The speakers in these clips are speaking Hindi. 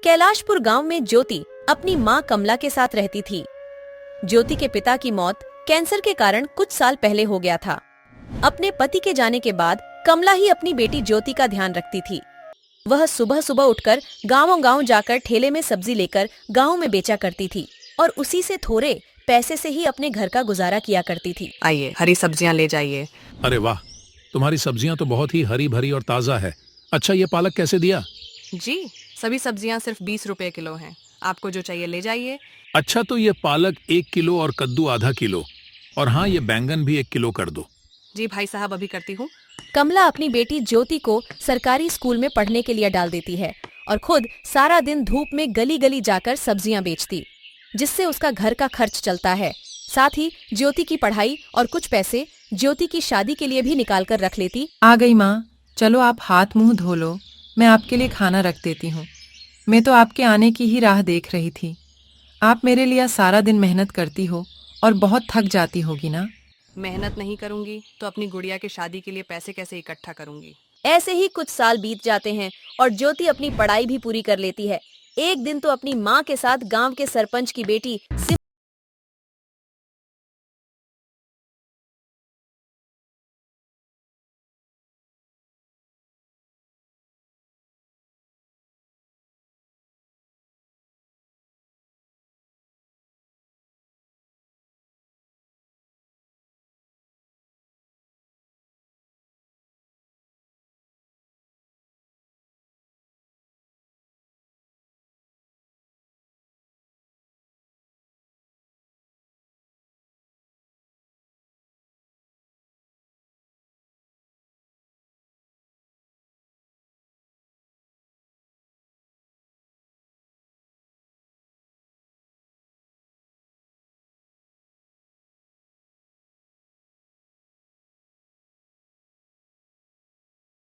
कैलाशपुर गांव में ज्योति अपनी मां कमला के साथ रहती थी। ज्योति के पिता की मौत कैंसर के कारण कुछ साल पहले हो गया था। अपने पति के जाने के बाद कमला ही अपनी बेटी ज्योति का ध्यान रखती थी। वह सुबह सुबह उठकर गांवों-गांव जाकर ठेले में सब्जी लेकर गांव में बेचा करती थी और उसी से थोड़े पैसे से ही अपने घर का गुजारा किया करती थी। आइए, हरी सब्जियां ले जाइए। अरे वाह, तुम्हारी सब्जियां तो बहुत ही हरी भरी और ताज़ा है। अच्छा, ये पालक कैसे दिया? जी, सभी सब्जियां सिर्फ 20 रुपए किलो हैं। आपको जो चाहिए ले जाइए। अच्छा, तो ये पालक 1 किलो और कद्दू आधा किलो, और हाँ, ये बैंगन भी 1 किलो कर दो। जी भाई साहब, अभी करती हूँ। कमला अपनी बेटी ज्योति को सरकारी स्कूल में पढ़ने के लिए डाल देती है और खुद सारा दिन धूप में गली गली जाकर सब्जियां बेचती, जिससे उसका घर का खर्च चलता है। साथ ही ज्योति की पढ़ाई और कुछ पैसे ज्योति की शादी के लिए भी निकाल कर रख लेती। आ गई माँ, चलो आप हाथ मुंह धो लो, मैं आपके लिए खाना रख देती हूँ। मैं तो आपके आने की ही राह देख रही थी। आप मेरे लिए सारा दिन मेहनत करती हो और बहुत थक जाती होगी ना। मेहनत नहीं करूंगी तो अपनी गुड़िया की शादी के लिए पैसे कैसे इकट्ठा करूंगी। ऐसे ही कुछ साल बीत जाते हैं और ज्योति अपनी पढ़ाई भी पूरी कर लेती है। एक दिन तो अपनी माँ के साथ गांव के सरपंच की बेटी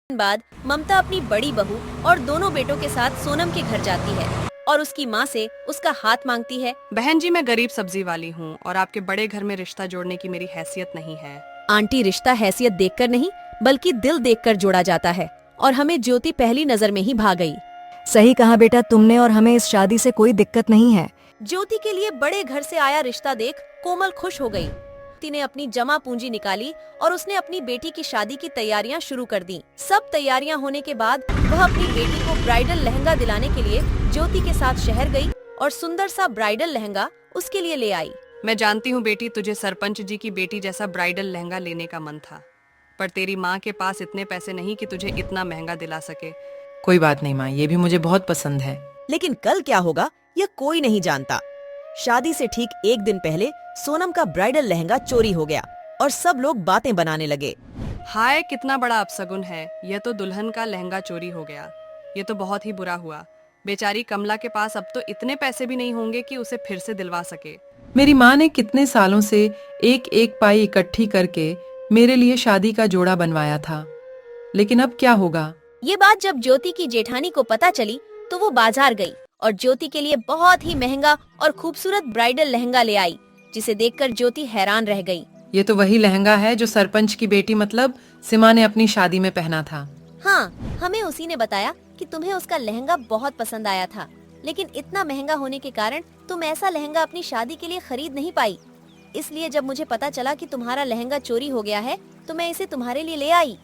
बाद ममता अपनी बड़ी बहू और दोनों बेटों के साथ सोनम के घर जाती है और उसकी माँ से उसका हाथ मांगती है। बहन जी, मैं गरीब सब्जी वाली हूँ और आपके बड़े घर में रिश्ता जोड़ने की मेरी हैसियत नहीं है। आंटी, रिश्ता हैसियत देखकर नहीं बल्कि दिल देखकर जोड़ा जाता है और हमें ज्योति पहली नजर में ही भा गई। सही कहा बेटा तुमने, और हमें इस शादी से कोई दिक्कत नहीं है। ज्योति के लिए बड़े घर से आया रिश्ता देख कोमल खुश हो गई। ने अपनी जमा पूंजी निकाली और उसने अपनी बेटी की शादी की तैयारियां शुरू कर दी। सब तैयारियां होने के बाद वह अपनी बेटी को ब्राइडल लहंगा दिलाने के लिए ज्योति के साथ शहर गई और सुंदर सा ब्राइडल लहंगा उसके लिए ले आई। मैं जानती हूँ बेटी, तुझे सरपंच जी की बेटी जैसा ब्राइडल लहंगा लेने का मन था, पर तेरी माँ के पास इतने पैसे नहीं कि तुझे इतना महंगा दिला सके। कोई बात नहीं माँ, ये भी मुझे बहुत पसंद है। लेकिन कल क्या होगा यह कोई नहीं जानता। शादी से ठीक एक दिन पहले सोनम का ब्राइडल लहंगा चोरी हो गया और सब लोग बातें बनाने लगे। हाय, कितना बड़ा अपशगुन है, यह तो दुल्हन का लहंगा चोरी हो गया। ये तो बहुत ही बुरा हुआ। बेचारी कमला के पास अब तो इतने पैसे भी नहीं होंगे कि उसे फिर से दिलवा सके। मेरी माँ ने कितने सालों से एक एक पाई इकट्ठी करके मेरे लिए शादी का जोड़ा बनवाया था, लेकिन अब क्या होगा। ये बात जब ज्योति की जेठानी को पता चली तो वो बाजार गई और ज्योति के लिए बहुत ही महंगा और खूबसूरत ब्राइडल लहंगा ले आई, जिसे देखकर ज्योति हैरान रह गई। ये तो वही लहंगा है जो सरपंच की बेटी मतलब सीमा ने अपनी शादी में पहना था। हाँ, हमें उसी ने बताया कि तुम्हें उसका लहंगा बहुत पसंद आया था, लेकिन इतना महंगा होने के कारण तुम ऐसा लहंगा अपनी शादी के लिए खरीद नहीं पाई। इसलिए जब मुझे पता चला कि तुम्हारा लहंगा चोरी हो गया है तो मैं इसे तुम्हारे लिए ले आई।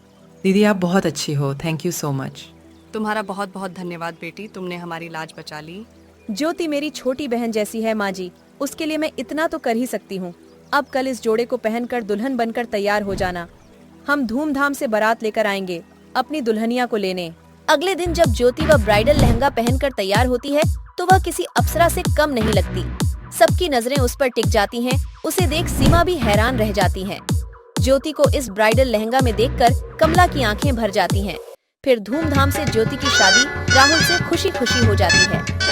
दीदी, आप बहुत अच्छी हो, थैंक यू सो मच। तुम्हारा बहुत बहुत धन्यवाद बेटी, तुमने हमारी लाज बचा ली। ज्योति मेरी छोटी बहन जैसी है माँ जी, उसके लिए मैं इतना तो कर ही सकती हूँ। अब कल इस जोड़े को पहनकर दुल्हन बनकर तैयार हो जाना। हम धूमधाम से बारात लेकर आएंगे अपनी दुल्हनिया को लेने। अगले दिन जब ज्योति वह ब्राइडल लहंगा पहनकर तैयार होती है तो वह किसी अप्सरा से कम नहीं लगती। सबकी नजरें उस पर टिक जाती हैं। उसे देख सीमा भी हैरान रह जाती है। ज्योति को इस ब्राइडल लहंगा में देखकर कमला की आंखें भर जाती हैं। फिर धूमधाम से ज्योति की शादी राहुल से खुशी खुशी हो जाती है।